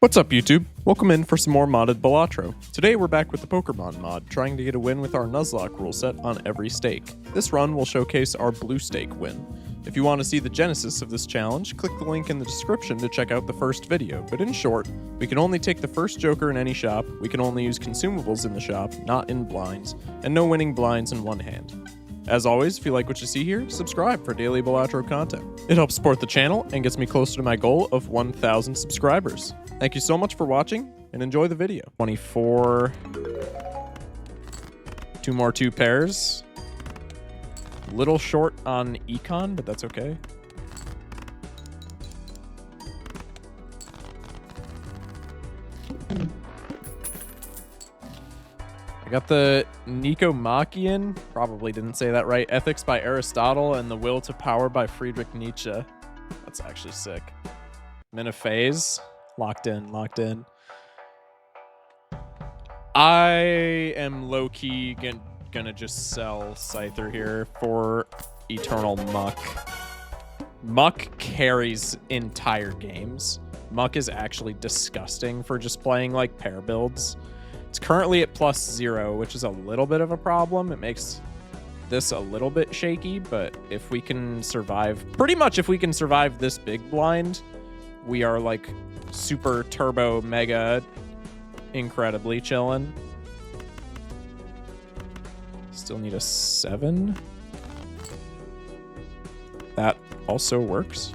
What's up, YouTube? Welcome in for some more modded Balatro. Today we're back with the Pokemon mod, trying to get a win with our Nuzlocke rule set on every stake. This run will showcase our blue stake win. If you want to see the genesis of this challenge, click the link in the description to check out the first video, but in short, we can only take the first Joker in any shop, we can only use consumables in the shop, not in blinds, and no winning blinds in one hand. As always, if you like what you see here, subscribe for daily Balatro content. It helps support the channel and gets me closer to my goal of 1,000 subscribers. Thank you so much for watching, and enjoy the video. 24. Two more 2 pairs. Little short on econ, but that's okay. I got the Nicomachean, probably didn't say that right, Ethics by Aristotle, and The Will to Power by Friedrich Nietzsche. That's actually sick. Miniphase. Locked in, locked in. I am low-key gonna just sell Scyther here for Eternal Muck. Muck carries entire games. Muck is actually disgusting for just playing like pair builds. It's currently at +0, which is a little bit of a problem. It makes this a little bit shaky, but if we can survive, pretty much if we can survive this big blind, we are like super turbo mega incredibly chillin'. Still need a 7. That also works.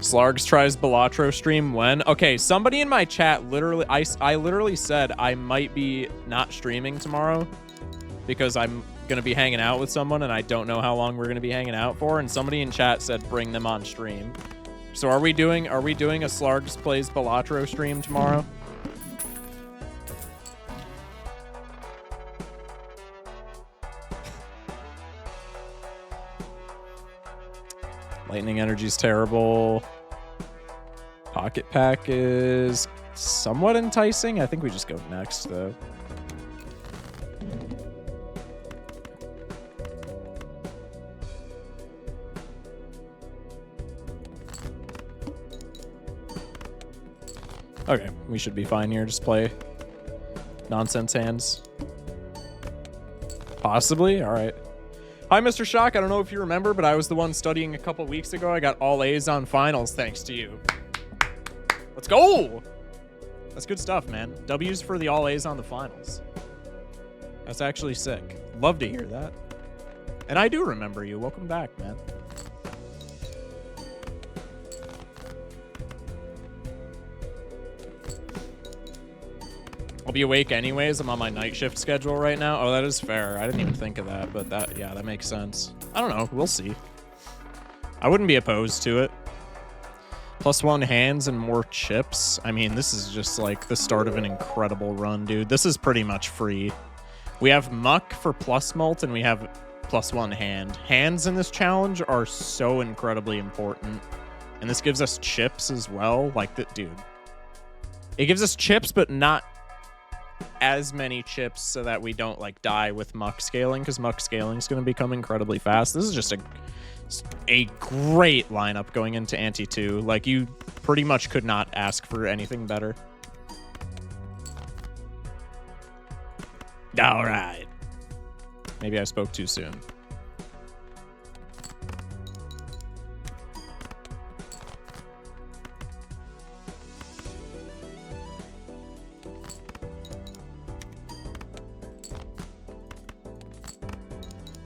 Slargs tries Balatro stream when? Okay, somebody in my chat literally, I literally said I might be not streaming tomorrow because I'm gonna be hanging out with someone and I don't know how long we're gonna be hanging out for, and somebody in chat said bring them on stream. So are we doing a Slargs plays Balatro stream tomorrow? Lightning Energy's terrible. Pocket Pack is somewhat enticing. I think we just go next though. Okay, we should be fine here. Just play nonsense hands. Possibly? All right. Hi, Mr. Shock. I don't know if you remember, but I was the one studying a couple weeks ago. I got all A's on finals thanks to you. Let's go! That's good stuff, man. W's for the all A's on the finals. That's actually sick. Love to hear that. And I do remember you. Welcome back, man. I'll be awake anyways. I'm on my night shift schedule right now. Oh, that is fair. I didn't even think of that, but that, yeah, that makes sense. I don't know. We'll see. I wouldn't be opposed to it. +1 hands and more chips. I mean, this is just like the start of an incredible run, dude. This is pretty much free. We have Muck for plus mult and we have +1 hand. Hands in this challenge are so incredibly important. And this gives us chips as well. Like, dude. It gives us chips, but not as many chips so that we don't like die with Muck scaling, because Muck scaling is going to become incredibly fast. This is just a great lineup going into Ante 2. Like, you pretty much could not ask for anything better. All right. Maybe I spoke too soon.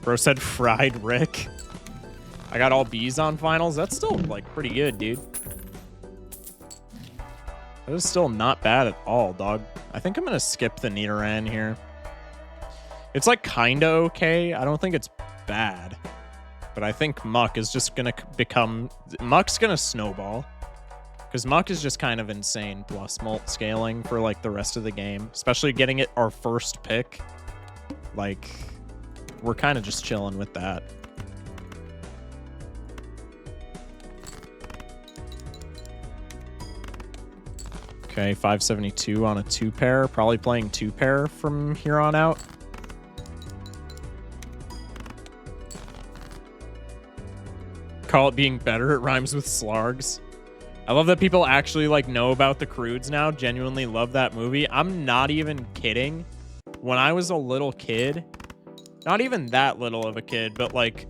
Bro said fried Rick. I got all B's on finals. That's still, like, pretty good, dude. That is still not bad at all, dog. I think I'm going to skip the Nidoran here. It's, like, kind of okay. I don't think it's bad. But I think Muck is just going to become... Muck's going to snowball. Because Muck is just kind of insane plus mult scaling for, like, the rest of the game. Especially getting it our first pick. Like... We're kind of just chilling with that. Okay, 572 on a 2-pair. Probably playing 2-pair from here on out. Call it being better. It rhymes with Slargs. I love that people actually like know about The Croods now. Genuinely love that movie. I'm not even kidding. When I was a little kid, not even that little of a kid, but like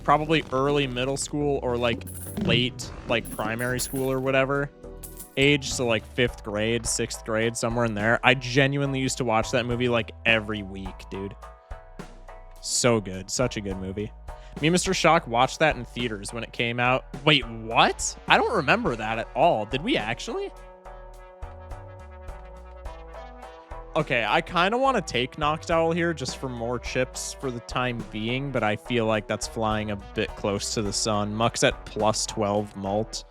probably early middle school or like late like primary school or whatever age, so like 5th grade, 6th grade, somewhere in there, I genuinely used to watch that movie like every week, dude. So good. Such a good movie. Me and Mr. Shock watched that in theaters when it came out. Wait, what? I don't remember that at all. Did we actually? Okay, I kind of want to take Knocked Owl here just for more chips for the time being, but I feel like that's flying a bit close to the sun. Muck's at plus 12 mult.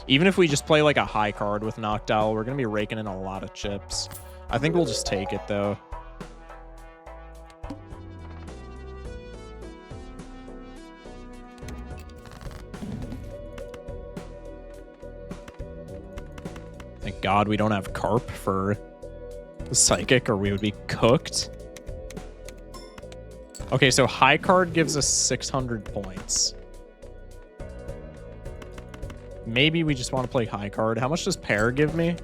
Even if we just play like a high card with Knocked Owl, we're going to be raking in a lot of chips. I think we'll just take it, though. Thank God we don't have Carp for the Psychic, or we would be cooked. Okay, so high card gives us 600 points. Maybe we just want to play high card. How much does pair give me?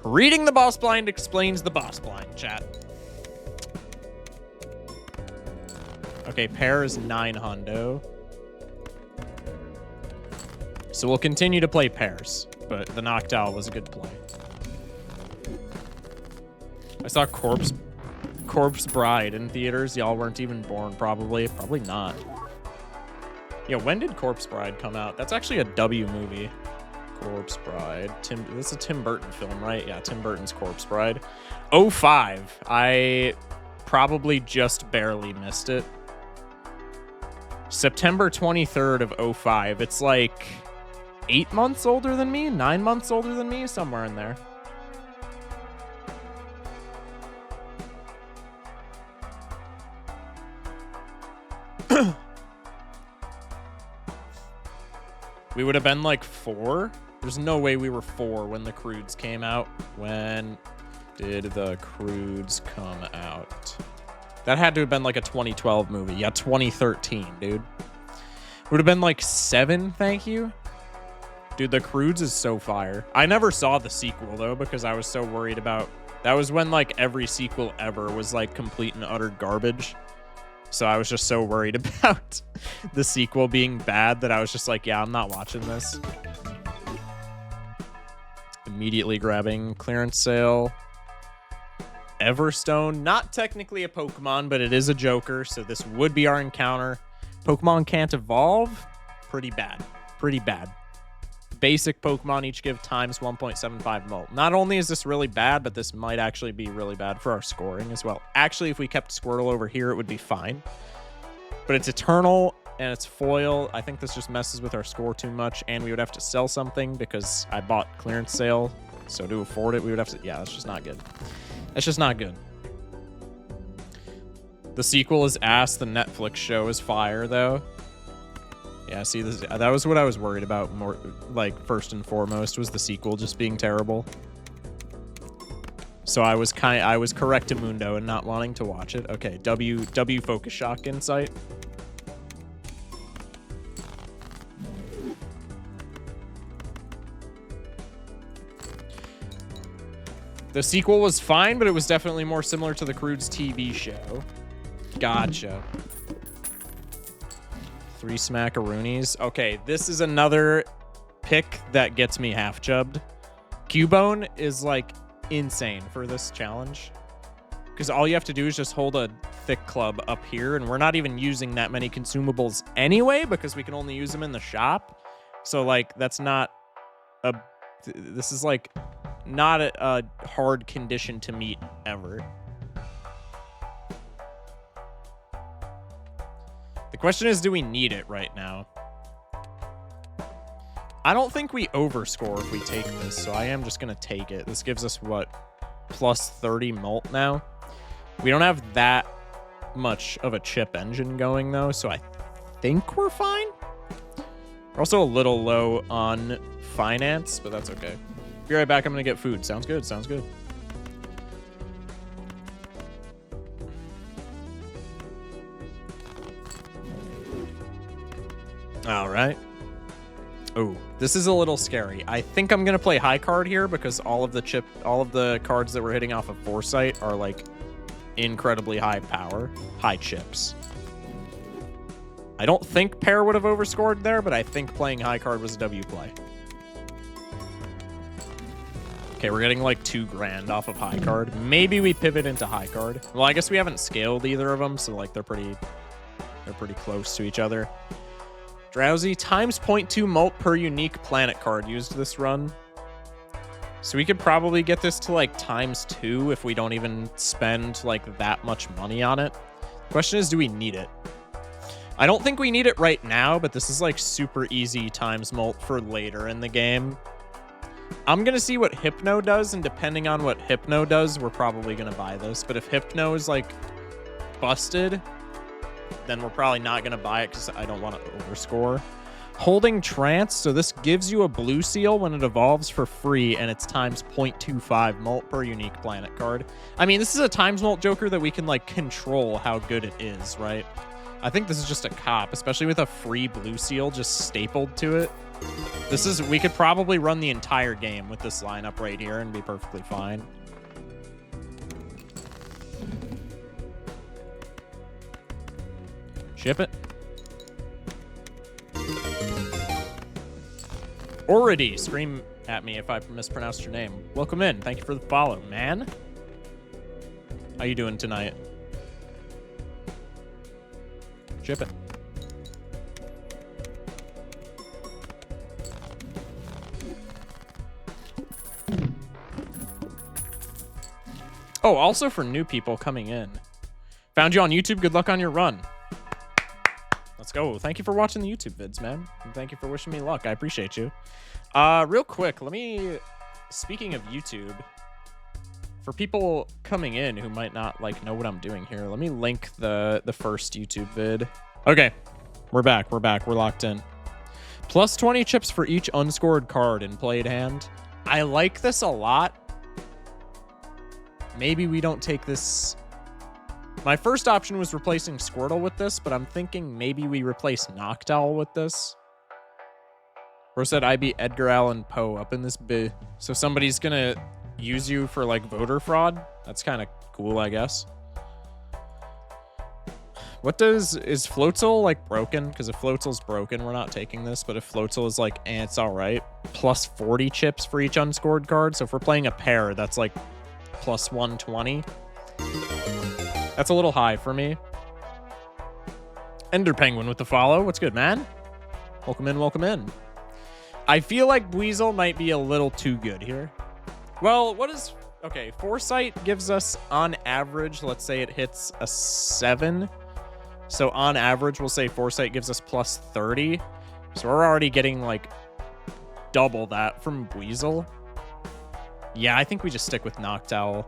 Reading the boss blind explains the boss blind, chat. Okay, pair is 9 hundo. So we'll continue to play pairs, but the Knocked Owl was a good play. I saw Corpse Bride in theaters. Y'all weren't even born, probably. Probably not. Yeah, when did Corpse Bride come out? That's actually a W movie. Corpse Bride. This is a Tim Burton film, right? Yeah, Tim Burton's Corpse Bride. 05. I probably just barely missed it. September 23rd of 05. It's like 8 months older than me? 9 months older than me? Somewhere in there. We would have been like 4. There's no way we were 4 when The Croods came out. When did The Croods come out? That had to have been like a 2012 movie. Yeah, 2013, dude. Would have been like 7, thank you. Dude, The Croods is so fire. I never saw the sequel, though, because I was so worried about... That was when, like, every sequel ever was, like, complete and utter garbage. So I was just so worried about the sequel being bad that I was just like, yeah, I'm not watching this. Immediately grabbing clearance sale. Everstone, not technically a Pokemon, but it is a Joker, so this would be our encounter. Pokemon can't evolve? Pretty bad. Pretty bad. Basic Pokemon each give times 1.75 mult. Not only is this really bad, but this might actually be really bad for our scoring as well. Actually, if we kept Squirtle over here, it would be fine. But it's Eternal, and it's foil. I think this just messes with our score too much, and we would have to sell something because I bought clearance sale. So to afford it, we would have to... Yeah, that's just not good. That's just not good. The sequel is ass. The Netflix show is fire, though. Yeah, see, that was what I was worried about more, like, first and foremost, was the sequel just being terrible. So I was correct to Mundo and not wanting to watch it. Okay, W Focus Shock Insight. The sequel was fine, but it was definitely more similar to the Croods TV show. Gotcha. 3 Smackaroonies. Okay, this is another pick that gets me half chubbed. Cubone is like insane for this challenge because all you have to do is just hold a thick club up here, and we're not even using that many consumables anyway because we can only use them in the shop. So like that's not a... This is like not a hard condition to meet ever. The question is, do we need it right now? I don't think we overscore if we take this, so I am just going to take it. This gives us, what, plus 30 mult now? We don't have that much of a chip engine going, though, so I think we're fine. We're also a little low on finance, but that's okay. Be right back. I'm going to get food. Sounds good. Sounds good. All right. Oh, this is a little scary. I think I'm gonna play high card here because all of the cards that we're hitting off of Foresight are like incredibly high power, high chips. I don't think pair would have overscored there, but I think playing high card was a W play. Okay, we're getting like 2 grand off of high card. Maybe we pivot into high card. Well, I guess we haven't scaled either of them, so like they're pretty close to each other. Drowsy times 0.2 mult per unique planet card used this run. So we could probably get this to like ×2 if we don't even spend like that much money on it. Question is, do we need it? I don't think we need it right now, but this is like super easy times mult for later in the game. I'm going to see what Hypno does, and depending on what Hypno does, we're probably going to buy this. But if Hypno is like busted, then we're probably not going to buy it because I don't want to overscore. Holding Trance, so this gives you a blue seal when it evolves for free, and it's times 0.25 mult per unique planet card. I mean, this is a times mult Joker that we can like control how good it is, right? I think this is just a cop, especially with a free blue seal just stapled to it. We could probably run the entire game with this lineup right here and be perfectly fine. Ship it. Already scream at me if I mispronounced your name. Welcome in. Thank you for the follow, man. How you doing tonight? Ship it. Oh, also for new people coming in. Found you on YouTube. Good luck on your run. Let's go. Thank you for watching the YouTube vids, man. And thank you for wishing me luck. I appreciate you. Real quick, speaking of YouTube, for people coming in who might not like know what I'm doing here, let me link the first YouTube vid. Okay, we're back. We're locked in. Plus 20 chips for each unscored card in played hand. I like this a lot. Maybe we don't take this. My first option was replacing Squirtle with this, but I'm thinking maybe we replace Noctowl with this. Bro said I beat Edgar Allan Poe up in this bit. So somebody's gonna use you for like voter fraud? That's kind of cool, I guess. Is Floatzel like broken? Because if Floatzel's broken, we're not taking this. But if Floatzel is like, it's all right. Plus 40 chips for each unscored card. So if we're playing a pair, that's like plus 120. That's a little high for me. Ender Penguin with the follow. What's good, man? Welcome in, welcome in. I feel like Weasel might be a little too good here. Well, okay, Foresight gives us, on average, let's say it hits a 7. So on average, we'll say Foresight gives us plus 30. So we're already getting, like, double that from Weasel. Yeah, I think we just stick with Noctowl.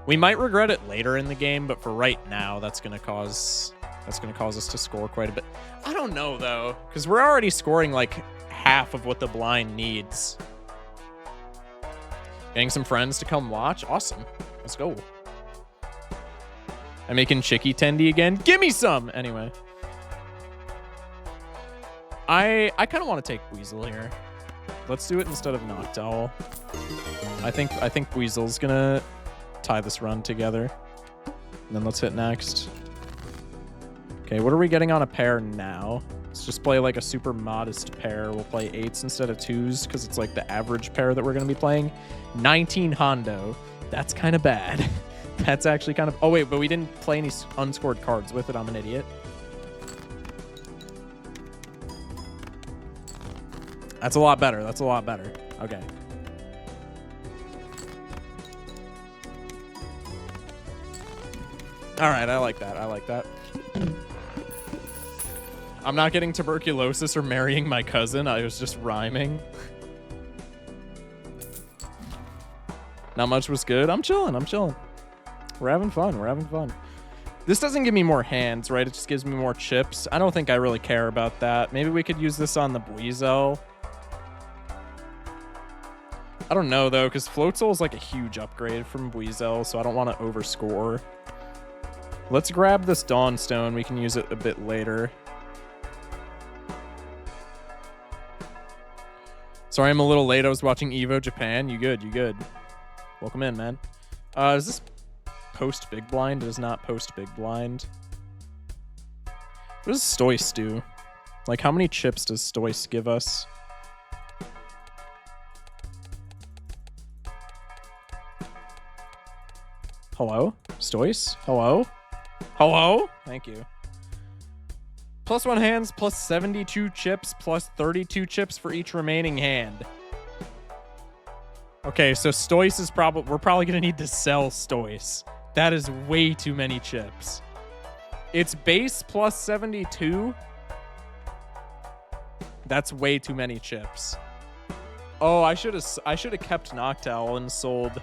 We might regret it later in the game, but for right now, that's gonna cause us to score quite a bit. I don't know though, because we're already scoring like half of what the blind needs. Getting some friends to come watch. Awesome. Let's go. I'm making Chicky Tendy again. Give me some! Anyway. I kind of want to take Weasel here. Let's do it instead of Noctowl. I think Weasel's gonna tie this run together. And then let's hit next. Okay, what are we getting on a pair now? Let's just play like a super modest pair. We'll play 8s instead of 2s because it's like the average pair that we're going to be playing. 19 Hondo. That's kind of bad. That's actually kind of... Oh, wait, but we didn't play any unscored cards with it. I'm an idiot. That's a lot better. That's a lot better. Okay. All right, I like that. I like that. I'm not getting tuberculosis or marrying my cousin. I was just rhyming. Not much was good. I'm chilling. I'm chilling. We're having fun. We're having fun. This doesn't give me more hands, right? It just gives me more chips. I don't think I really care about that. Maybe we could use this on the Buizel. I don't know, though, because Floatzel is like a huge upgrade from Buizel, so I don't want to overscore. Let's grab this Dawnstone. We can use it a bit later. Sorry I'm a little late. I was watching Evo Japan. You good, you good. Welcome in, man. Is this post big blind? It is not post big blind. What does Stoice do? Like, how many chips does Stoice give us? Hello? Stoice? Hello? Hello? Thank you. +1 hands, plus 72 chips, plus 32 chips for each remaining hand. Okay, so Stoice is we're probably gonna need to sell Stoice. That is way too many chips. It's base plus 72. That's way too many chips. Oh, I should have kept Noctowl and sold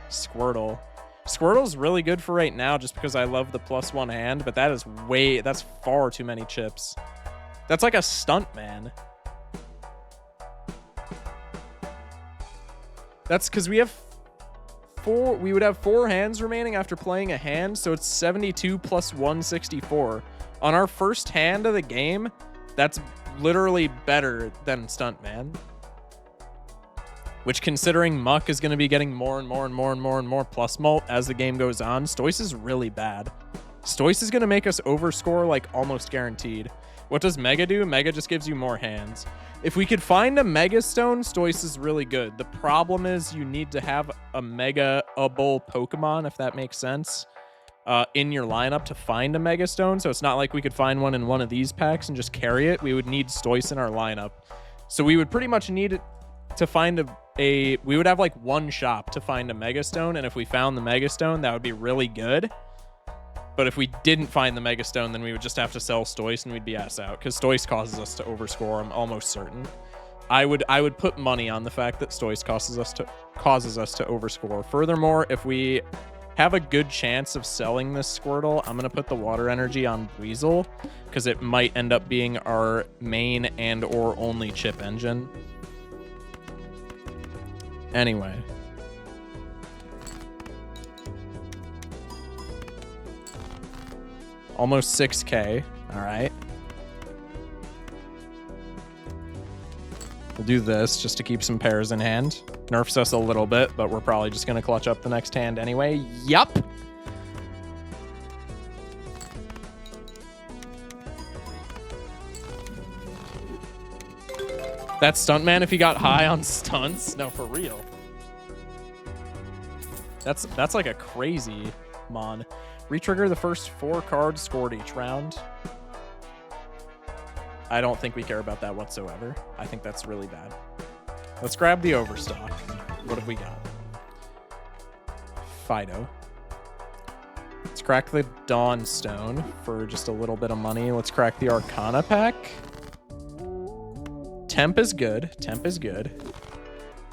Squirtle. Squirtle's really good for right now just because I love the +1 hand, but that's far too many chips. That's like a stunt, man. That's because we would have 4 hands remaining after playing a hand, so it's 72 plus 164. On our first hand of the game, that's literally better than Stuntman. Which, considering Muck is going to be getting more and more plus mult as the game goes on, Stoice is really bad. Stoice is going to make us overscore like almost guaranteed. What does Mega do? Mega just gives you more hands. If we could find a Mega Stone, Stoice is really good. The problem is you need to have a Mega-able Pokemon, if that makes sense, in your lineup to find a Mega Stone. So it's not like we could find one in one of these packs and just carry it. We would need Stoice in our lineup. So we would pretty much need it to find we would have like one shop to find a Mega Stone, and if we found the Mega Stone, that would be really good. But if we didn't find the Mega Stone, then we would just have to sell Stoice and we'd be ass out, because Stoice causes us to overscore, I'm almost certain. I would put money on the fact that Stoice causes us to overscore. Furthermore, if we have a good chance of selling this Squirtle, I'm going to put the Water Energy on Weasel, because it might end up being our main and or only chip engine. Anyway. Almost 6K. All right. We'll do this just to keep some pairs in hand. Nerfs us a little bit, but we're probably just going to clutch up the next hand anyway. Yup. That's Stuntman if he got high on stunts. No, for real. That's like a crazy mon. Retrigger the first 4 cards scored each round. I don't think we care about that whatsoever. I think that's really bad. Let's grab the Overstock. What have we got? Fido. Let's crack the Dawnstone for just a little bit of money. Let's crack the Arcana pack. Temp is good. Temp is good.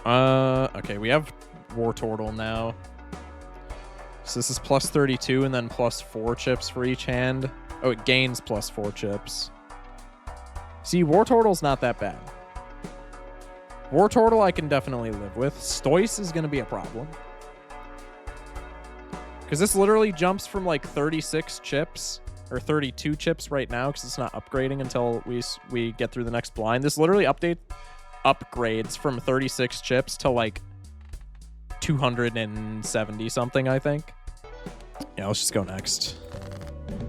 Okay, we have Wartortle now. So this is plus 32 and then plus 4 chips for each hand. Oh, it gains plus 4 chips. See, Wartortle's not that bad. Wartortle I can definitely live with. Stoice is going to be a problem. Because this literally jumps from like 36 chips, or 32 chips right now, because it's not upgrading until we get through the next blind. This literally upgrades from 36 chips to like 270 something, I think. Yeah, let's just go next.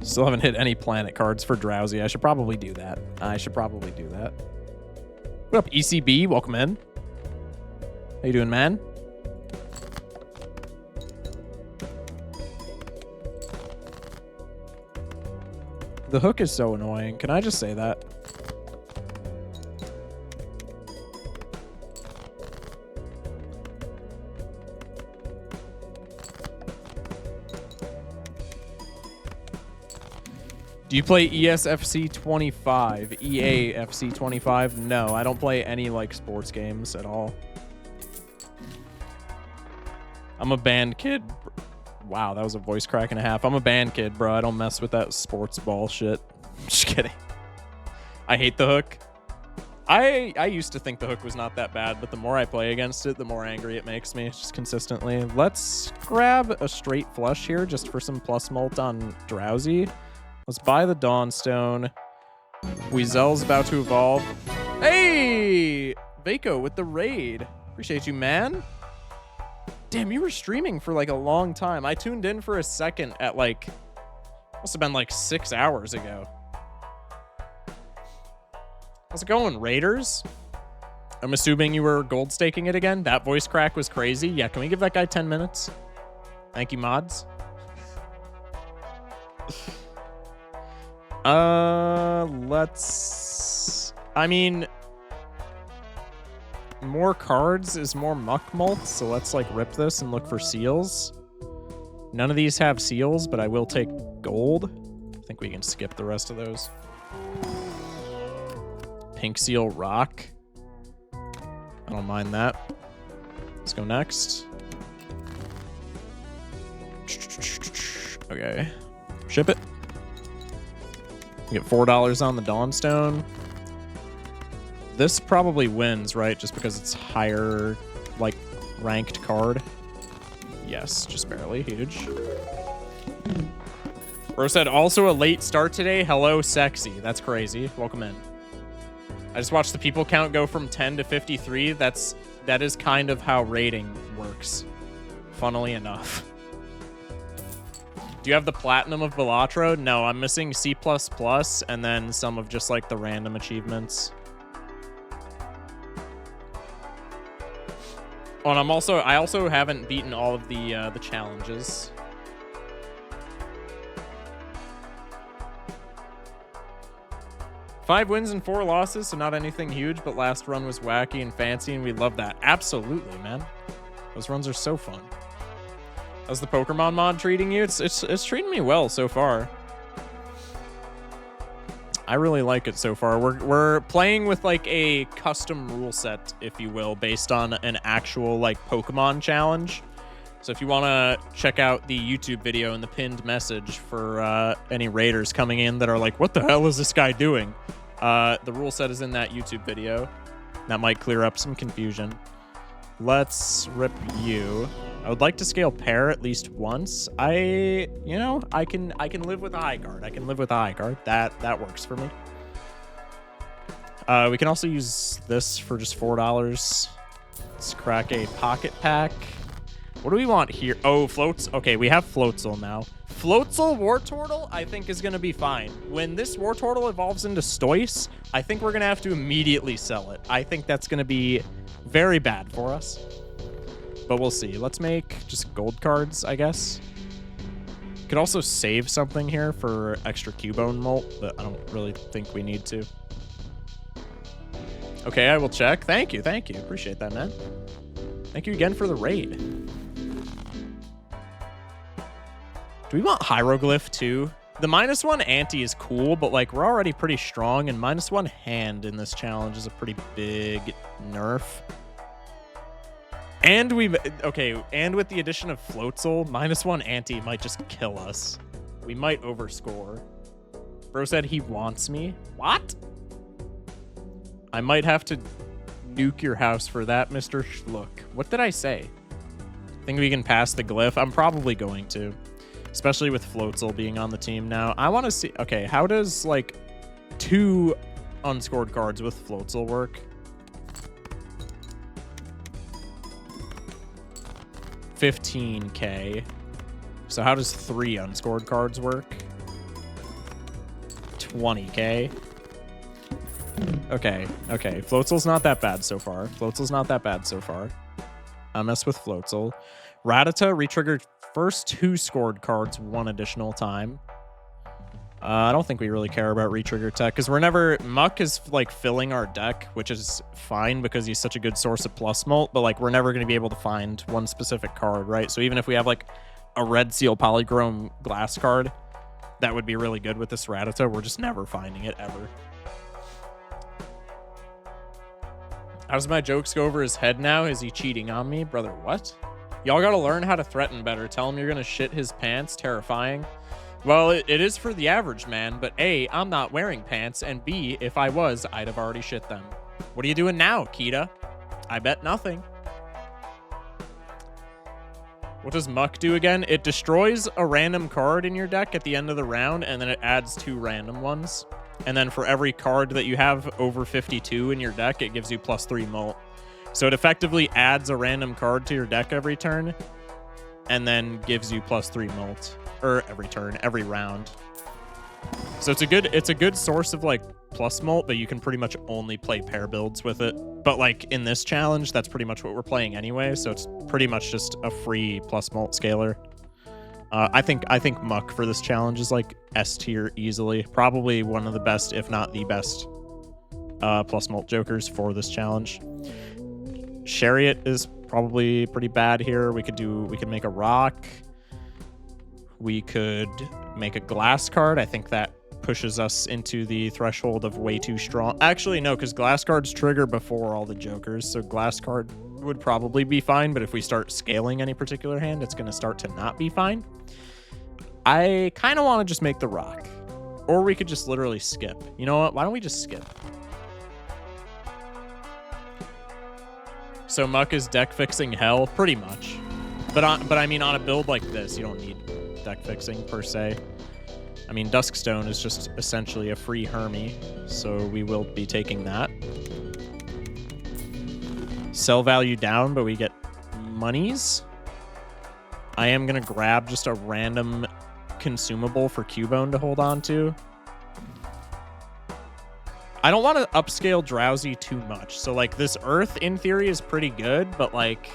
Still haven't hit any planet cards for Drowsy. I should probably do that. What up, ECB? Welcome in. How you doing, man? The hook is so annoying. Can I just say that? Do you play ESFC 25? EAFC 25? No, I don't play any like sports games at all. I'm a band kid. Wow, that was a voice crack and a half. I'm a band kid, bro. I don't mess with that sports ball shit. Just kidding. I hate the hook. I used to think the hook was not that bad, but the more I play against it, the more angry it makes me, just consistently. Let's grab a straight flush here just for some plus mult on Drowsy. Let's buy the Dawnstone. Weasel's about to evolve. Hey! Vaco with the raid. Appreciate you, man. Damn, you were streaming for like a long time. I tuned in for a second at like, must have been like 6 hours ago. How's it going, Raiders? I'm assuming you were gold staking it again. That voice crack was crazy. Yeah, can we give that guy 10 minutes? Thank you, mods. Let's... I mean... more cards is more muck mult, so let's like rip this and look for seals. None of these have seals, but I will take gold. I think we can skip the rest of those. Pink seal rock. I don't mind that. Let's go next. Okay. Ship it. We get $4 on the Dawnstone. This probably wins, right? Just because it's higher, like, ranked card. Yes, just barely. Huge. Bro said, also a late start today. Hello, sexy. That's crazy. Welcome in. I just watched the people count go from 10 to 53. That is kind of how rating works, funnily enough. Do you have the platinum of Balatro? No, I'm missing C++ and then some of just like the random achievements. Oh, and I also haven't beaten all of the challenges. Five wins and 4 losses, so not anything huge, but last run was wacky and fancy, and we love that. Absolutely, man. Those runs are so fun. How's the Pokemon mod treating you? It's treating me well so far. I really like it so far. We're playing with like a custom rule set, if you will, based on an actual like Pokemon challenge. So if you want to check out the YouTube video and the pinned message for any raiders coming in that are like, what the hell is this guy doing? The rule set is in that YouTube video. That might clear up some confusion. Let's rip you. I would like to scale pair at least once. I can live with a high guard. I can live with a high guard. That works for me. We can also use this for just $4. Let's crack a pocket pack. What do we want here? Oh, floats. Okay, we have Floatzel now. Floatzel Wartortle, I think, is going to be fine. When this Wartortle evolves into Stoice, I think we're going to have to immediately sell it. I think that's going to be very bad for us. But we'll see. Let's make just gold cards, I guess. Could also save something here for extra Cubone molt, but I don't really think we need to. Okay, I will check. Thank you. Appreciate that, man. Thank you again for the raid. Do we want Hieroglyph too? The -1 ante is cool, but like we're already pretty strong, and -1 hand in this challenge is a pretty big nerf. And and with the addition of Floatzel, -1 ante might just kill us. We might overscore. Bro said he wants me. What? I might have to nuke your house for that, Mr. Schlook. What did I say? Think we can pass the glyph? I'm probably going to. Especially with Floatzel being on the team now. I want to see... Okay, how does, like, 2 unscored cards with Floatzel work? $15K. So how does 3 unscored cards work? $20K. Okay. Floatzel's not that bad so far. I mess with Floatzel. Rattata retriggered first 2 scored cards 1 additional time. I don't think we really care about retrigger tech because we're never... Muck is like filling our deck, which is fine because he's such a good source of plus mult, but like we're never going to be able to find one specific card, right? So even if we have like a red seal polychrome glass card, that would be really good with this Rattata. We're just never finding it ever. How does my jokes go over his head now? Is he cheating on me? Brother, what? Y'all gotta learn how to threaten better. Tell him you're gonna shit his pants. Terrifying. Well, it is for the average man, but A, I'm not wearing pants, and B, if I was, I'd have already shit them. What are you doing now, Kita? I bet nothing. What does Muck do again? It destroys a random card in your deck at the end of the round, and then it adds 2 random ones. And then for every card that you have over 52 in your deck, it gives you +3 molt. So it effectively adds a random card to your deck every turn, and then gives you +3 molt. Or every turn, every round. So it's a good source of like plus molt, but you can pretty much only play pair builds with it. But like in this challenge, that's pretty much what we're playing anyway, so it's pretty much just a free plus molt scaler. I think Muck for this challenge is like S tier easily. Probably one of the best, if not the best, plus molt jokers for this challenge. Chariot is probably pretty bad here. We could make a rock. We could make a glass card. I think that pushes us into the threshold of way too strong. Actually, no, because glass cards trigger before all the jokers, so glass card would probably be fine, but if we start scaling any particular hand, it's going to start to not be fine. I kind of want to just make the rock. Or we could just literally skip. You know what? Why don't we just skip? So Muck is deck fixing hell? Pretty much. But I mean, on a build like this, you don't need deck fixing per se. I mean, Duskstone is just essentially a free Hermie, so we will be taking that. Sell value down, but we get monies. I am going to grab just a random consumable for Cubone to hold on to. I don't want to upscale Drowsy too much. So, like, this Earth, in theory, is pretty good, but, like,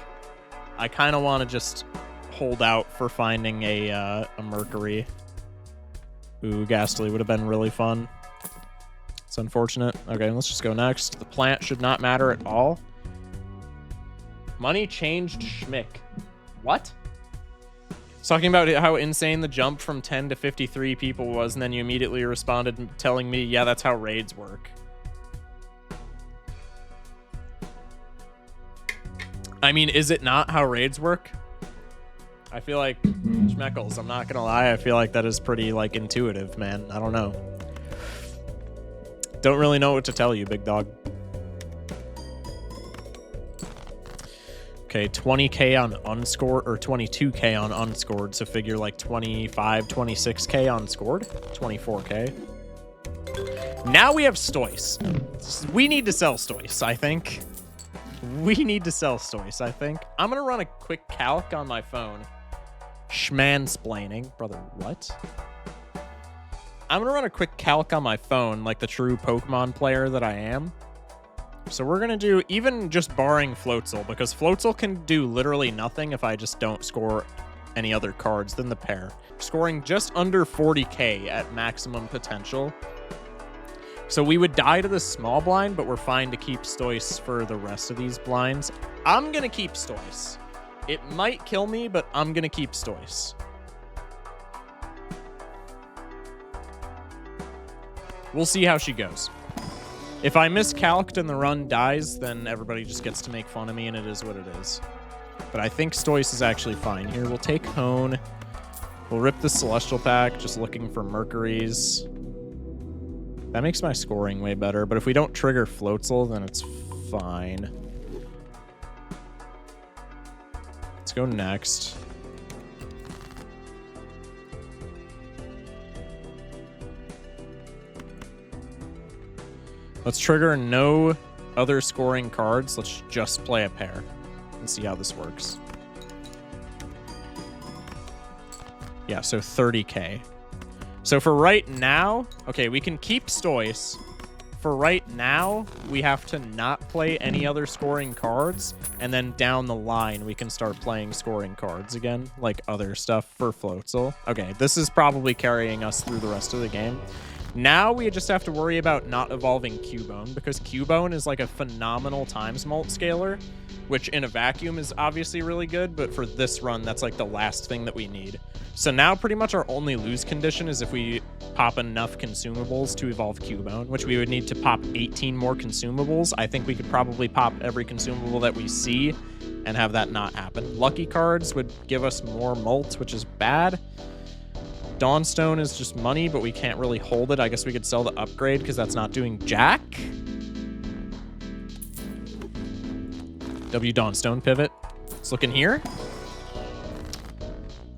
I kind of want to just hold out for finding a Mercury. Ooh, Ghastly would have been really fun. It's unfortunate. Okay, let's just go next. The plant should not matter at all. Money changed Schmick. What? It's talking about how insane the jump from 10 to 53 people was, and then you immediately responded telling me, yeah, that's how raids work. I mean, is it not how raids work? I feel like, Schmeckles, I'm not gonna lie, I feel like that is pretty, like, intuitive, man. I don't know. Don't really know what to tell you, big dog. Okay, 20k on unscored, or 22k on unscored, so figure like 25, 26k on scored, 24k. Now we have Stoice. We need to sell Stoice, I think. We need to sell Stoice, I think. I'm gonna run a quick calc on my phone. Schmansplaining. Brother, what? I'm gonna run a quick calc on my phone, like the true Pokemon player that I am. So we're going to do, even just barring Floatzel, because Floatzel can do literally nothing if I just don't score any other cards than the pair. Scoring just under 40k at maximum potential. So we would die to the small blind, but we're fine to keep Stoice for the rest of these blinds. I'm going to keep Stoice. It might kill me, but I'm going to keep Stoice. We'll see how she goes. If I miscalced and the run dies, then everybody just gets to make fun of me, and it is what it is. But I think Stoice is actually fine here. We'll take Hone. We'll rip the Celestial Pack, just looking for Mercuries. That makes my scoring way better, but if we don't trigger Floatzel, then it's fine. Let's go next. Let's trigger no other scoring cards. Let's just play a pair and see how this works. Yeah, so 30k. So for right now, okay, we can keep Stoice. For right now, we have to not play any other scoring cards, and then down the line, we can start playing scoring cards again, like other stuff for Floatzel. Okay, this is probably carrying us through the rest of the game. Now we just have to worry about not evolving Cubone, because Cubone is like a phenomenal times mult scaler, which in a vacuum is obviously really good, but for this run, that's like the last thing that we need. So now pretty much our only lose condition is if we pop enough consumables to evolve Cubone, which we would need to pop 18 more consumables. I think we could probably pop every consumable that we see and have that not happen. Lucky cards would give us more mults, which is bad. Dawnstone is just money, but we can't really hold it. I guess we could sell the upgrade because that's not doing jack. W Dawnstone pivot. Let's look in here.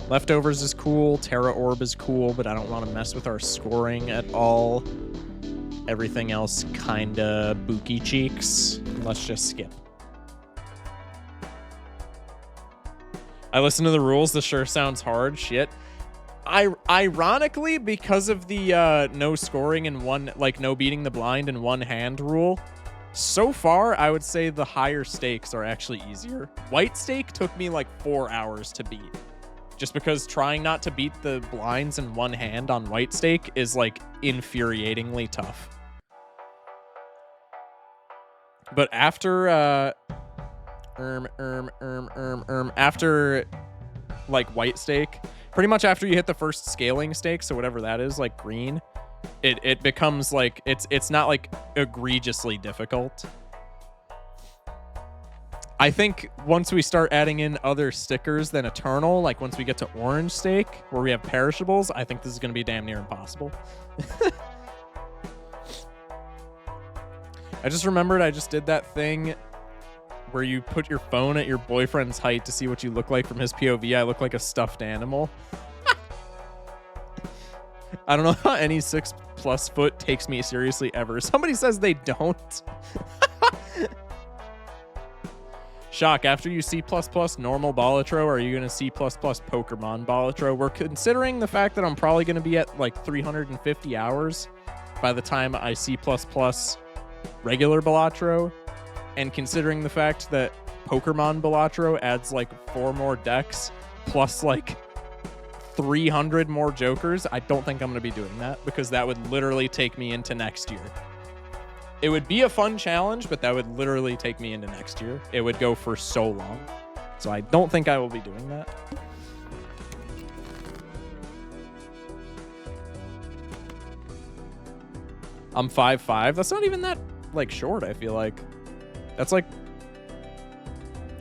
Leftovers is cool. Terra Orb is cool, but I don't want to mess with our scoring at all. Everything else kinda bookie cheeks. Let's just skip. I listen to the rules. This sure sounds hard. Shit. Ironically, because of the no scoring in one, like no beating the blind in one hand rule, so far I would say the higher stakes are actually easier. White stake took me like 4 hours to beat, just because trying not to beat the blinds in one hand on white stake is like infuriatingly tough. But after after like white stake, pretty much after you hit the first scaling stake, so whatever that is, like green, it becomes like it's not like egregiously difficult. I think once we start adding in other stickers than eternal, like once we get to orange stake where we have perishables, I think this is going to be damn near impossible. I just remembered I just did that thing where you put your phone at your boyfriend's height to see what you look like from his POV. I look like a stuffed animal. I don't know how any 6+ foot takes me seriously ever. Somebody says they don't. Shock, after you C++ normal Balatro, are you going to C++ Pokemon Balatro? We're considering the fact that I'm probably going to be at like 350 hours by the time I C++ regular Balatro, and considering the fact that Pokemon Balatro adds like 4 more decks plus like 300 more Jokers, I don't think I'm going to be doing that, because that would literally take me into next year. It would be a fun challenge, but that would literally take me into next year. It would go for so long. So I don't think I will be doing that. I'm 5'5". That's not even that like short, I feel like. That's like,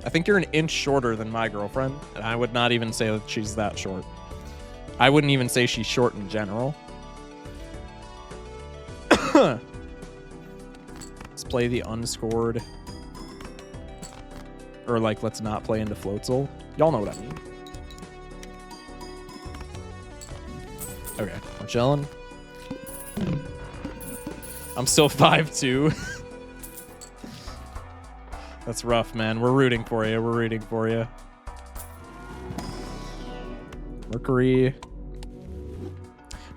I think you're an inch shorter than my girlfriend, and I would not even say that she's that short. I wouldn't even say she's short in general. Let's play the unscored. Or like, let's not play into Floatzel. Y'all know what I mean. Okay, we're chilling. I'm still 5'2". That's rough, man. We're rooting for you. We're rooting for you. Mercury.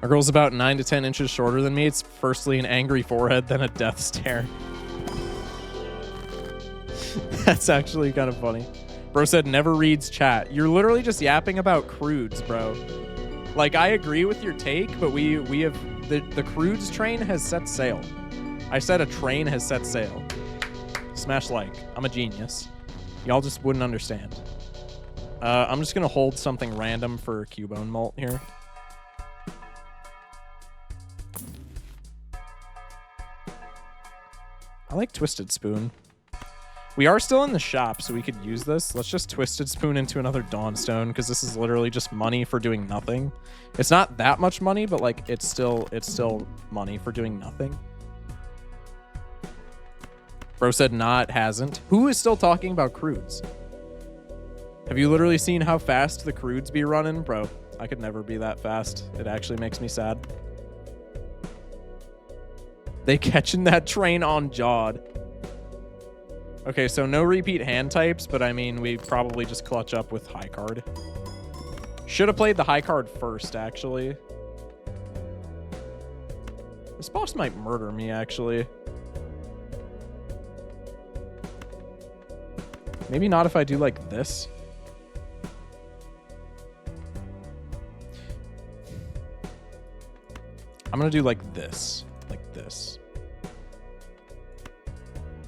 My girl's about 9 to 10 inches shorter than me. It's firstly an angry forehead, then a death stare. That's actually kind of funny. Bro said never reads chat. You're literally just yapping about crudes, bro. Like, I agree with your take, but we have the crudes train has set sail. I said a train has set sail. Smash like. I'm a genius. Y'all just wouldn't understand. I'm just gonna hold something random for Cubone Malt here. I like Twisted Spoon. We are still in the shop, so we could use this. Let's just Twisted Spoon into another Dawnstone, because this is literally just money for doing nothing. It's not that much money, but like it's still money for doing nothing. Bro said not, hasn't. Who is still talking about crudes? Have you literally seen how fast the crudes be running? Bro, I could never be that fast. It actually makes me sad. They catching that train on Jawed. Okay, so no repeat hand types, but I mean, we probably just clutch up with high card. Should have played the high card first, actually. This boss might murder me, actually. Maybe not if I do like this. I'm gonna do like this. Like this.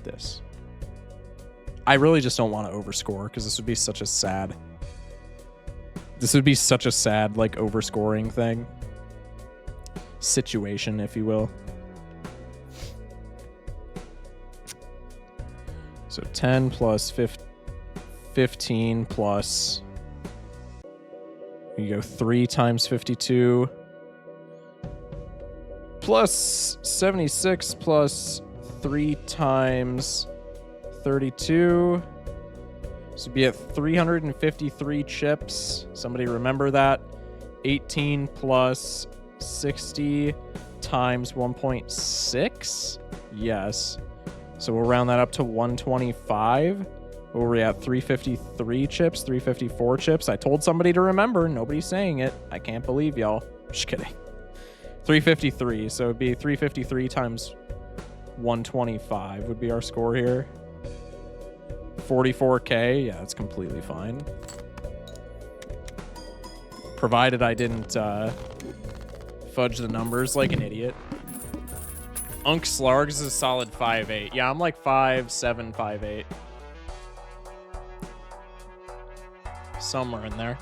This. I really just don't want to overscore, because this would be such a sad... This would be such a sad, like, overscoring thing. Situation, if you will. So 10 plus 15 plus... You go 3 times 52. Plus 76 plus 3 times 32. So be at 353 chips. Somebody remember that. 18 plus 60 times 1.6? Yes. So we'll round that up to 125. Where were we at? 353 chips, 354 chips. I told somebody to remember. Nobody's saying it. I can't believe y'all. Just kidding. 353. So it'd be 353 times 125 would be our score here. 44K. Yeah, that's completely fine. Provided I didn't fudge the numbers like an idiot. Unk Slargs is a solid 5'8". Yeah, I'm like 5'7", 5'8". Somewhere in there.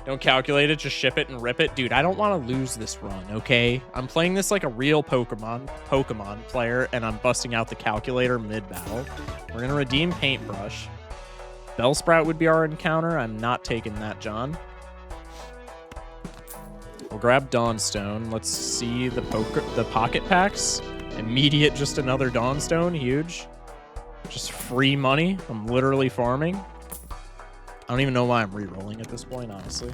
Don't calculate it, just ship it and rip it. Dude, I don't want to lose this run, okay? I'm playing this like a real Pokemon player, and I'm busting out the calculator mid-battle. We're going to redeem Paintbrush. Bellsprout would be our encounter. I'm not taking that, John. We'll grab Dawnstone. Let's see the pocket packs. Immediate, just another Dawnstone. Huge. Just free money. I'm literally farming. I don't even know why I'm re-rolling at this point, honestly.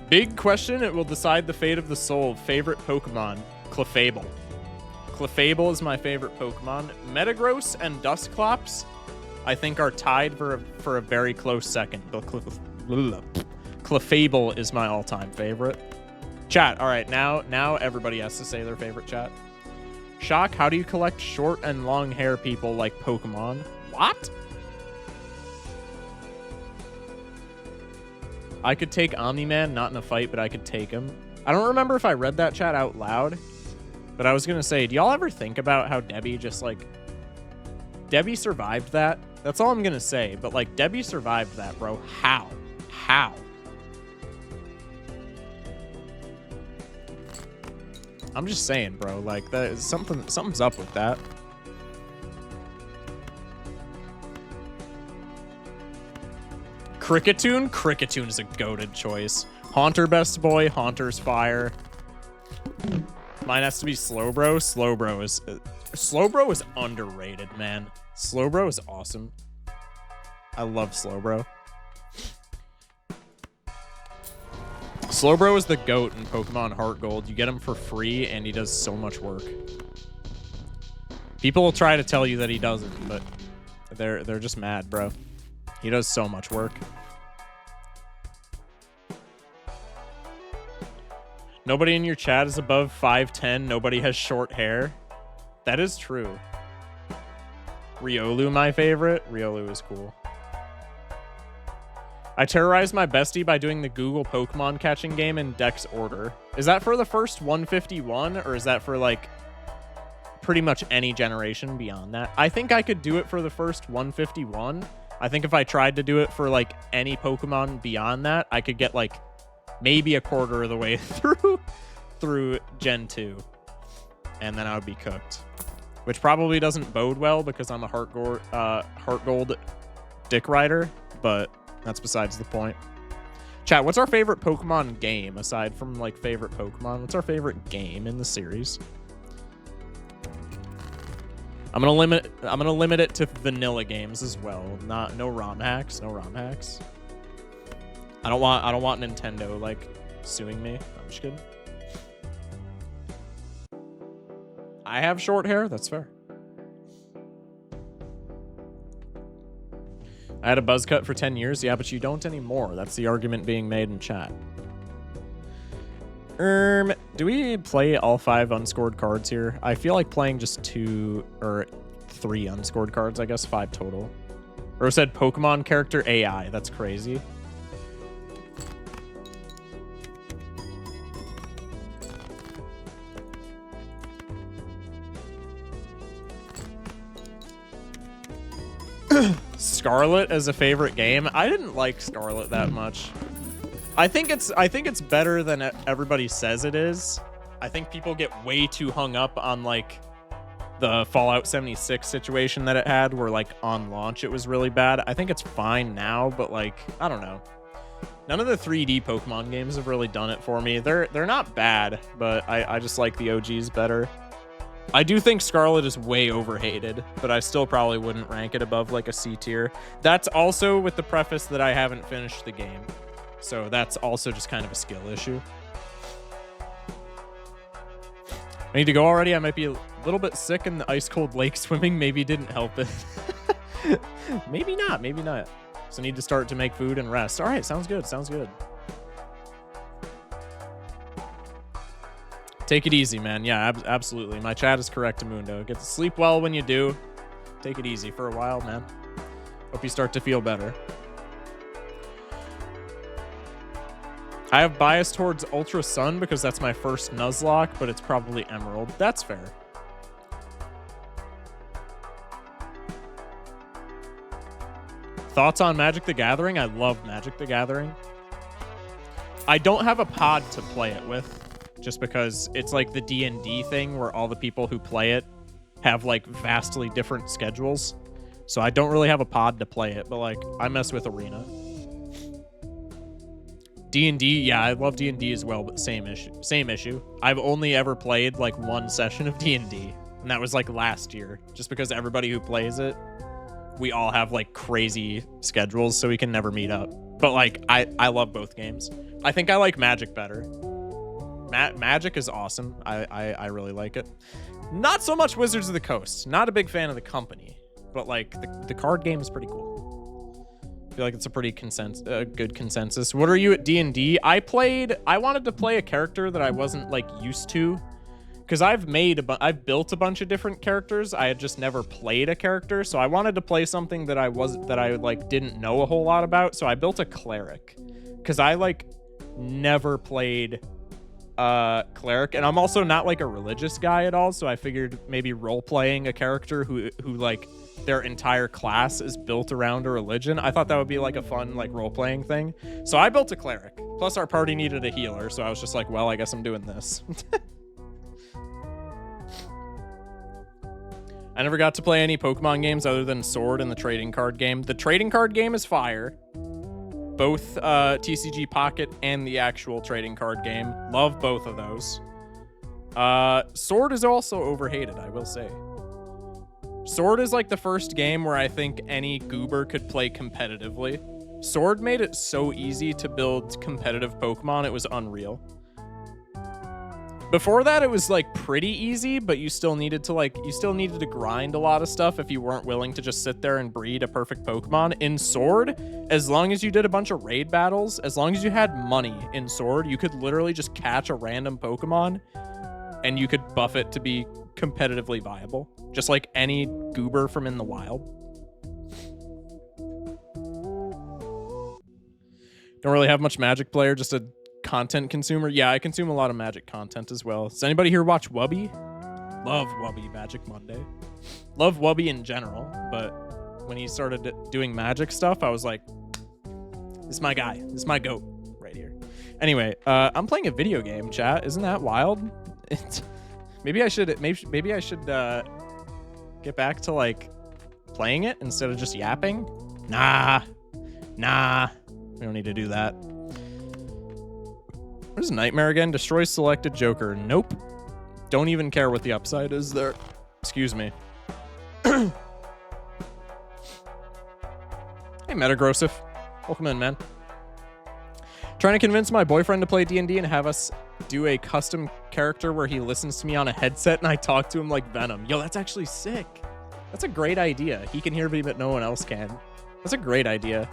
Big question. It will decide the fate of the soul. Favorite Pokemon? Clefable. Clefable is my favorite Pokemon. Metagross and Dusclops, I think, are tied for a very close second. But Clefable is my all-time favorite. Chat. All right, now everybody has to say their favorite, chat. Shock, how do you collect short and long hair people like Pokemon? What? I could take Omni-Man, not in a fight, but I could take him. I don't remember if I read that chat out loud, but I was going to say, do y'all ever think about how Debbie just, like... Debbie survived that? That's all I'm going to say, but, like, Debbie survived that, bro. How? How? I'm just saying, bro. Like, that is something's up with that. Cricketune? Cricketune is a goated choice. Haunter, best boy. Haunter's fire. Mine has to be Slowbro. Slowbro is underrated, man. Slowbro is awesome. I love Slowbro. Slowbro is the GOAT in Pokemon Heart Gold. You get him for free, and he does so much work. People will try to tell you that he doesn't, but they're just mad, bro. He does so much work. Nobody in your chat is above 5'10". Nobody has short hair. That is true. Riolu, my favorite. Riolu is cool. I terrorized my bestie by doing the Google Pokemon catching game in Dex order. Is that for the first 151, or is that for, like, pretty much any generation beyond that? I think I could do it for the first 151. I think if I tried to do it for, like, any Pokemon beyond that, I could get, like, maybe a quarter of the way through Gen 2. And then I would be cooked. Which probably doesn't bode well because I'm a Heart Gold dick rider, but that's besides the point. Chat, what's our favorite Pokemon game aside from, like, favorite Pokemon? What's our favorite game in the series? I'm gonna limit it to vanilla games as well. No ROM hacks. No ROM hacks. I don't want Nintendo, like, suing me. I'm just kidding. I have short hair. That's fair. I had a buzz cut for 10 years. Yeah, but you don't anymore. That's the argument being made in chat. Do we play all 5 unscored cards here? I feel like playing just 2 or 3 unscored cards. I guess 5 total. Or it said Pokemon character AI. That's crazy. Scarlet as a favorite game. I didn't like Scarlet that much. I think it's better than everybody says it is. I think people get way too hung up on, like, the Fallout 76 situation that it had, where, like, on launch it was really bad. I think it's fine now, but, like, I don't know. None of the 3D Pokemon games have really done it for me. They're not bad, but I just like the OGs better. I do think Scarlet is way overhated, but I still probably wouldn't rank it above, like, a C tier. That's also with the preface that I haven't finished the game. So that's also just kind of a skill issue. I need to go already. I might be a little bit sick, and the ice-cold lake swimming maybe didn't help it. Maybe not. Maybe not. So need to start to make food and rest. All right, sounds good. Sounds good. Take it easy, man. Yeah, absolutely. My chat is correct, Mundo. Get to sleep well when you do. Take it easy for a while, man. Hope you start to feel better. I have bias towards Ultra Sun because that's my first Nuzlocke, but it's probably Emerald. That's fair. Thoughts on Magic the Gathering? I love Magic the Gathering. I don't have a pod to play it with, just because it's like the D&D thing where all the people who play it have like vastly different schedules. So I don't really have a pod to play it, but like I mess with Arena. D&D, yeah, I love D&D as well, but same issue. I've only ever played like one session of D&D, and that was like last year, just because everybody who plays it, we all have like crazy schedules, so we can never meet up. But like I love both games. I think I like Magic better. Magic is awesome. I really like it. Not so much Wizards of the Coast. Not a big fan of the company, but like the card game is pretty cool. I feel like it's a pretty good consensus. What are you at D&D? I wanted to play a character that I wasn't like used to, because I've built a bunch of different characters. I had just never played a character, so I wanted to play something that I like didn't know a whole lot about. So I built a cleric, because I like never played cleric, and I'm also not like a religious guy at all, so I figured maybe role playing a character who like their entire class is built around a religion. I thought that would be like a fun like role playing thing. So I built a cleric. Plus our party needed a healer, so I was just like, well, I guess I'm doing this. I never got to play any Pokemon games other than Sword and the trading card game. The trading card game is fire. Both TCG Pocket and the actual trading card game. Love both of those. Sword is also overhated, I will say. Sword is like the first game where I think any goober could play competitively. Sword made it so easy to build competitive Pokemon, it was unreal. Before that, it was like pretty easy, but you still needed to grind a lot of stuff if you weren't willing to just sit there and breed a perfect Pokemon. In Sword, as long as you did a bunch of raid battles, as long as you had money in Sword, you could literally just catch a random Pokemon and you could buff it to be competitively viable, just like any goober from in the wild. Don't really have much Magic player, just a content consumer. Yeah, I consume a lot of Magic content as well. Does anybody here watch Wubby? Love Wubby Magic Monday. Love Wubby in general, but when he started doing Magic stuff, I was like, this is my guy. This is my goat right here. Anyway, I'm playing a video game, chat. Isn't that wild? Maybe I should get back to like playing it instead of just yapping. Nah, we don't need to do that. Where's Nightmare again? Destroy selected Joker. Nope. Don't even care what the upside is there. Excuse me. Hey, Metagrossif. Welcome in, man. Trying to convince my boyfriend to play D&D and have us do a custom character where he listens to me on a headset and I talk to him like Venom. Yo, that's actually sick. That's a great idea. He can hear me, but no one else can. That's a great idea.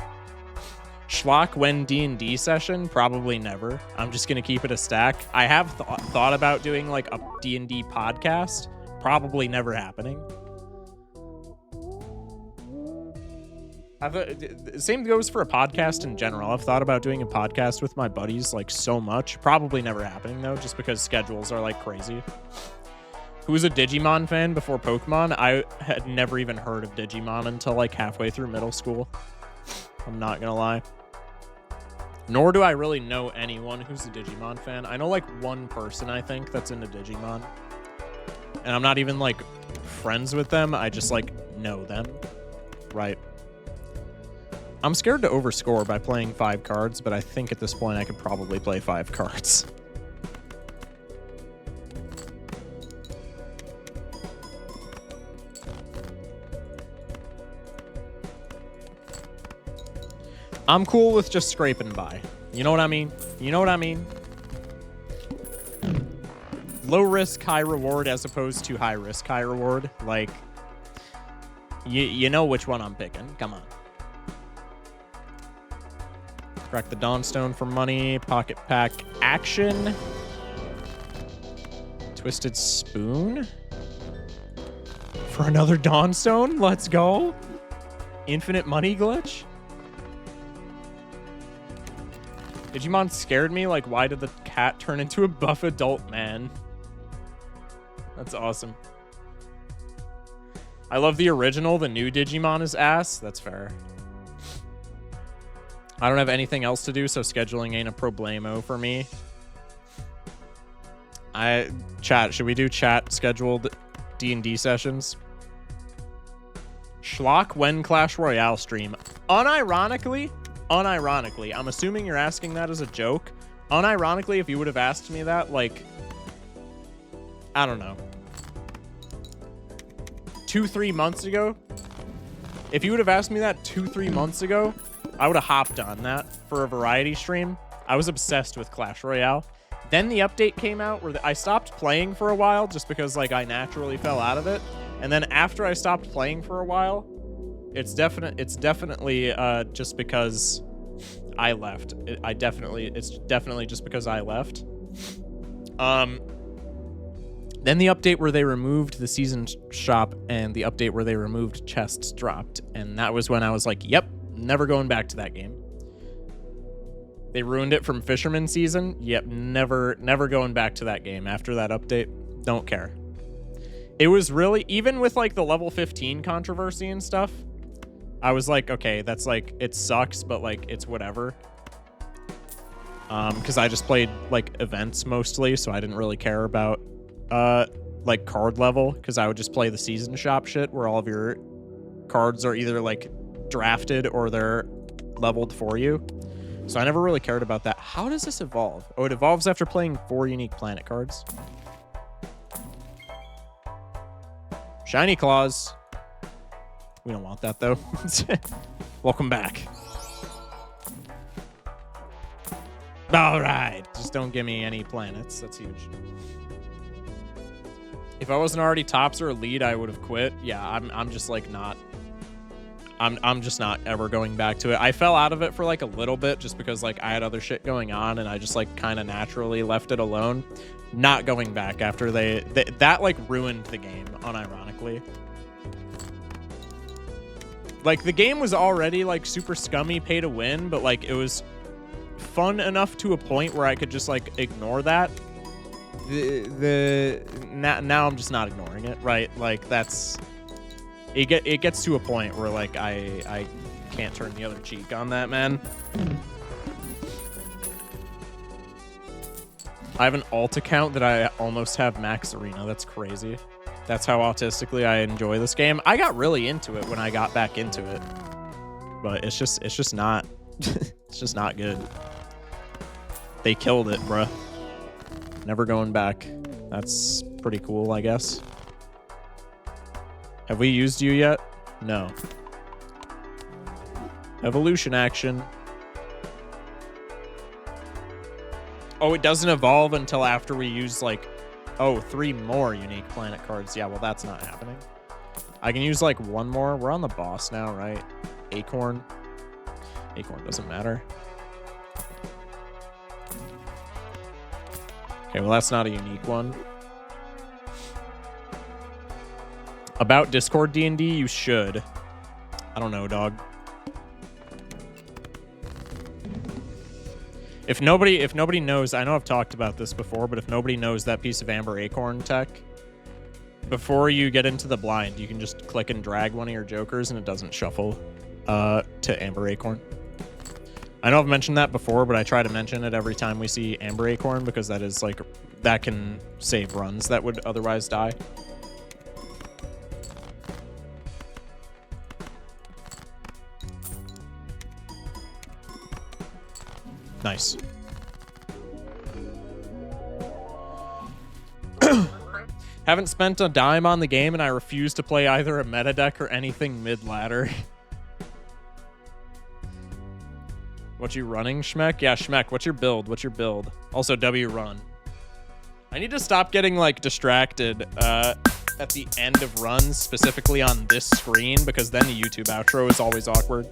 Schlock when D&D session? Probably never. I'm just going to keep it a stack. I have thought about doing like a D&D podcast. Probably never happening. Same goes for a podcast in general. I've thought about doing a podcast with my buddies like so much. Probably never happening though, just because schedules are like crazy. Who was a Digimon fan before Pokemon? I had never even heard of Digimon until like halfway through middle school. I'm not gonna lie. Nor do I really know anyone who's a Digimon fan. I know like one person, I think, that's into Digimon. And I'm not even like friends with them. I just like know them. Right. I'm scared to overscore by playing 5 cards, but I think at this point I could probably play 5 cards. I'm cool with just scraping by. You know what I mean? You know what I mean? low risk, high reward as opposed to high risk, high reward. Like, you know which one I'm picking. Come on. Crack the Dawnstone for money. Pocket pack action. Twisted Spoon. For another Dawnstone? Let's go. Infinite money glitch? Digimon scared me. Like, why did the cat turn into a buff adult man? That's awesome. I love the original. The new Digimon is ass. That's fair. I don't have anything else to do, so scheduling ain't a problemo for me. Chat, should we do chat scheduled D&D sessions? Schlock when Clash Royale stream. Unironically, I'm assuming you're asking that as a joke. Unironically, if you would have asked me that, like, I don't know, 2-3 months ago, if you would have asked me that 2-3 months ago, I would have hopped on that for a variety stream. I was obsessed with Clash Royale. Then the update came out where I stopped playing for a while just because, like, I naturally fell out of it. And then after I stopped playing for a while, it's definitely just because I left. It's definitely just because I left. Then the update where they removed the season shop and the update where they removed chests dropped. And that was when I was like, yep, never going back to that game. They ruined it from Fisherman season. Yep, never going back to that game after that update. Don't care. It was really, even with like the level 15 controversy and stuff, I was like, okay, that's like, it sucks, but like, it's whatever. Because I just played like events mostly, so I didn't really care about like card level, because I would just play the season shop shit where all of your cards are either like drafted or they're leveled for you. So I never really cared about that. How does this evolve? Oh, it evolves after playing 4 unique planet cards. Shiny Claws. We don't want that, though. Welcome back. All right. Just don't give me any planets. That's huge. If I wasn't already tops or elite, I would have quit. Yeah, I'm just like not... I'm just not ever going back to it. I fell out of it for like a little bit just because like I had other shit going on and I just like kind of naturally left it alone. Not going back after that like ruined the game, unironically. Like the game was already like super scummy pay to win, but like it was fun enough to a point where I could just like ignore that. Now I'm just not ignoring it, right? Like that's... It gets to a point where like I can't turn the other cheek on that, man. I have an alt account that I almost have max arena. That's crazy. That's how autistically I enjoy this game. I got really into it when I got back into it, but it's just not it's just not good. They killed it, bruh. Never going back. That's pretty cool, I guess. Have we used you yet? No. Evolution action. Oh, it doesn't evolve until after we use, like, 3 more unique planet cards. Yeah, well, that's not happening. I can use, like, 1 more. We're on the boss now, right? Acorn. Acorn doesn't matter. Okay, well, that's not a unique one. About Discord D&D, you should. I don't know, dog. If nobody knows, I know I've talked about this before, but if nobody knows that piece of Amber Acorn tech, before you get into the blind, you can just click and drag one of your jokers and it doesn't shuffle to Amber Acorn. I know I've mentioned that before, but I try to mention it every time we see Amber Acorn because that is like, that can save runs that would otherwise die. Nice. Haven't spent a dime on the game and I refuse to play either a meta deck or anything mid-ladder. What you running, Schmeck? Yeah, Schmeck, what's your build? What's your build? Also, W run. I need to stop getting, like, distracted at the end of runs, specifically on this screen, because then the YouTube outro is always awkward.